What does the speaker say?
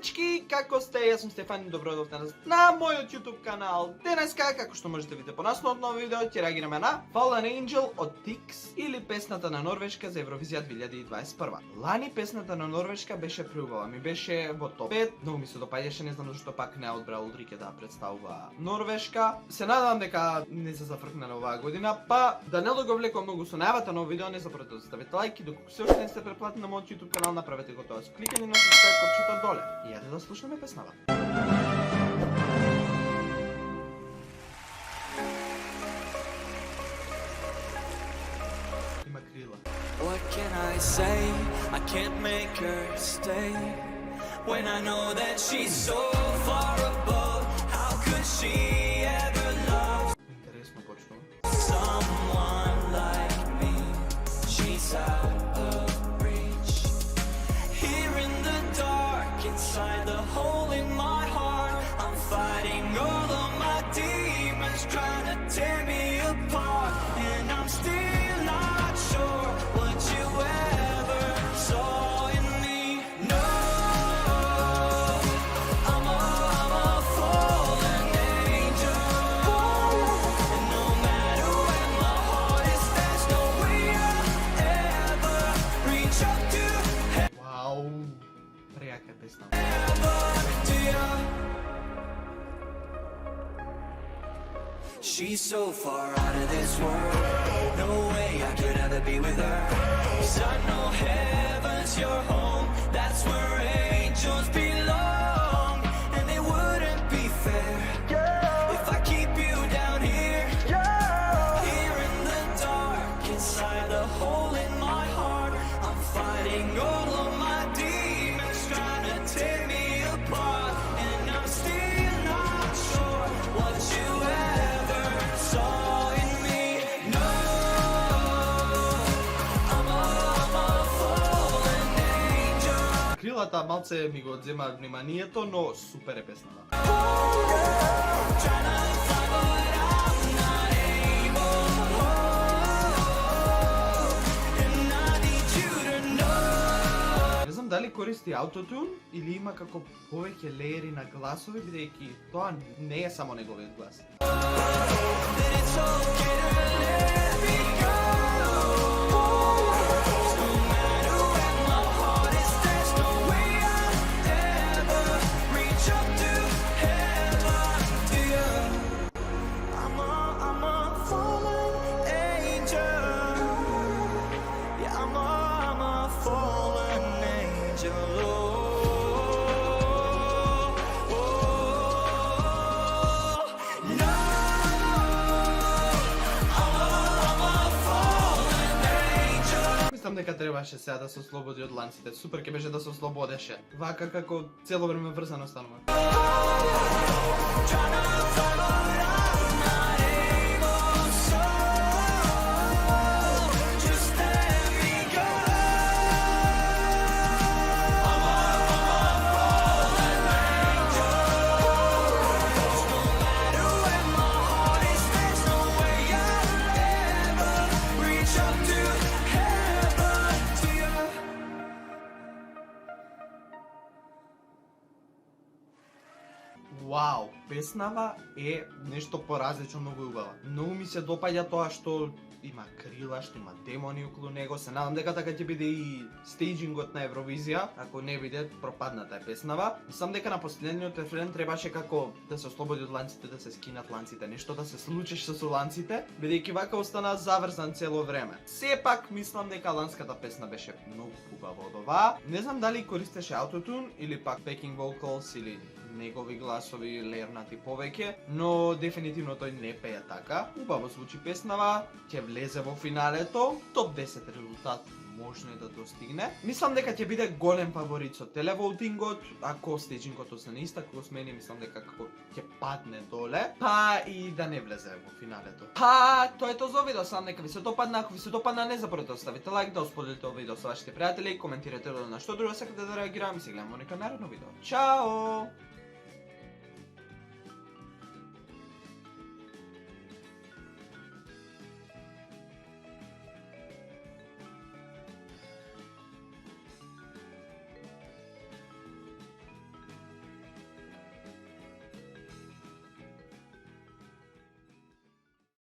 дечки, како сте? Јас сум Стефан и добро дојдовте на мојот YouTube канал. Денеска, како што можете видите по насловот на видео, ќе реагираме на Fallen Angel од Tix или песната на Норвешка за Евровизија 2021. Лани песната на Норвешка беше преубава, ми беше во топ 5, многу ми се допаѓаше, не знам зашто пак не одбрал Улрике да представува Норвешка. Се надевам дека не се зафркнале оваа година, па да не го влекувам многу со најавата на видео, не заборавете да ставите лайк и доколку се уште не сте претплатени на мојот YouTube канал, направете го тоа со кликање на subscribe копчето доле. И јаде да слушаме песнава. Има крила. What can I say? I can't make her stay when I know that she's so far above. How could she ever love Интересно почнува. someone like me? She's out of reach. Here in the dark, inside the hole in my heart, I'm fighting all of my demons, trying to tear me apart, and I'm still not sure what you ever saw in me. No, I'm a fallen angel, and no matter where my heart is, there's no way I'll ever reach up to Вау! Прејака песна. to you. She's so far out of this world, no way I could ever be with her. 'Cause I know heaven's your home, that's where angels belong. And it wouldn't be fair if I keep you down here, here in the dark, inside the hole in my heart. I'm fighting all of my demons, trying to tear me apart, and I'm still not sure what you ever saw in me. No, I'm a fallen angel. Крилата малце ми го одземаат вниманието, но супер е песнава. Trying to fly, but I'm not able. And I need you to know. Не знам дали користи аутотун или има како повеќе леери на гласови, бидејќи тоа не е само неговиот глас. That it's okay to let me go. No matter where my heart is, there's no way I'll ever reach up to heaven to you. I'm a fallen angel. Yeah, I'm a fallen angel. No. Мислам дека требаше сега да се ослободи од ланците. Супер ќе беше да се ослободеше. Вака како цело време врзано станува. Вау, песнава е нешто поразлично, многу убава. Многу ми се допаѓа тоа што има крила, што има демони околу него. Се надам дека така ќе биде и стејџингот на Евровизија. Ако не биде, пропадната е песнава. Мислам дека на последниот рефрен требаше како да се ослободи од ланците, да се скинат ланците, нешто да се случеше со ланците, бидејќи вака остана заврзан цело време. Сепак мислам дека ланската песна беше многу убава од оваа. Не знам дали користеше аутотун или пак backing vocals или негови гласови лернати повеќе, но дефинитивно тој не пее така. Убаво звучи песнава, ќе влезе во финалето, топ 10 резултат можно е да достигне. Мислам дека ќе биде голем фаворит со телеволтингот, ако стејџингот остане ист, ако го смени, мислам дека како ќе падне доле, па и да не влезе во финалето. Па, тоа е тоа за видео, сам нека ви се допадна, ако ви се допадна не заборавете да оставите лайк, да споделите ова видео со вашите пријатели, коментирате на што друго сакате да реагирам и се гледаме во некој наредно видео. Чао!